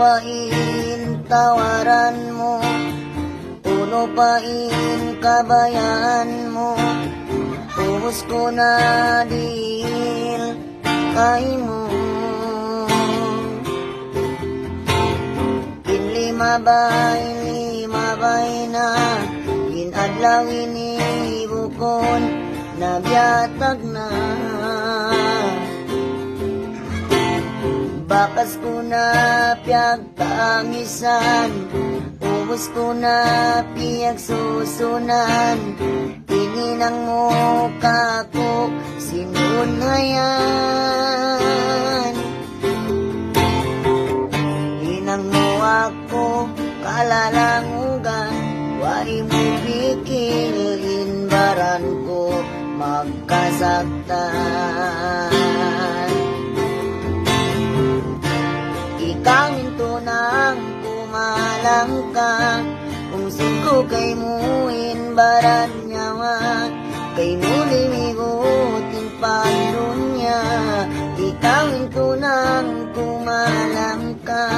pain tawaran mo, puno pain kabayan mo, ubos ko na dihil kay mo. Limabay na ginadlaw inibukon nabiyatag na. Bakas ko na piyag tangisan, ubos ko na piyag susunan, tininang mo kako sinunayan. Inang mo ako kalalangugan, wari mo bikil inbaran ko magkasaktan. Ikaw minto nang kumalang ka, kung singko kay mo inbaran nyawa, kay mo limigotin palunya. Ikaw minto nang kumalang ka.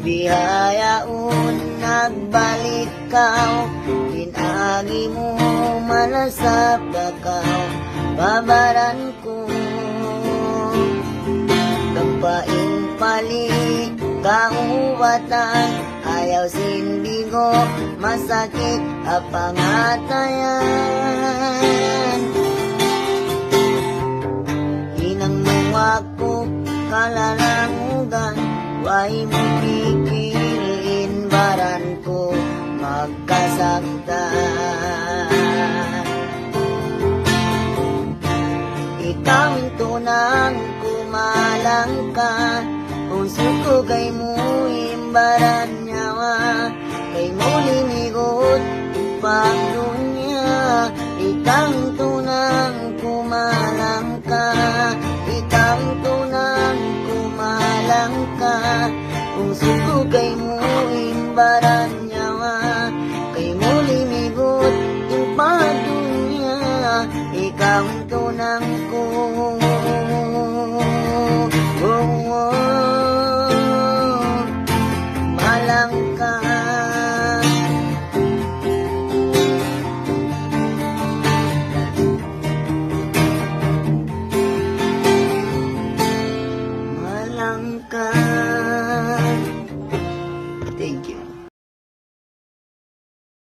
Bihayaon nagbalik kaw, pinagi mo malasap kakaw, babaran ko. Gampain pali kaubatan, ayaw sindigo masakit apangatayan. Inang mo ako kalalangugan, way mo pikilin baran ko magkasaktan. Ikaw minto nang kumalang ka, kung suko kay mo imbaran nyawa, kay mo limigot pagdo.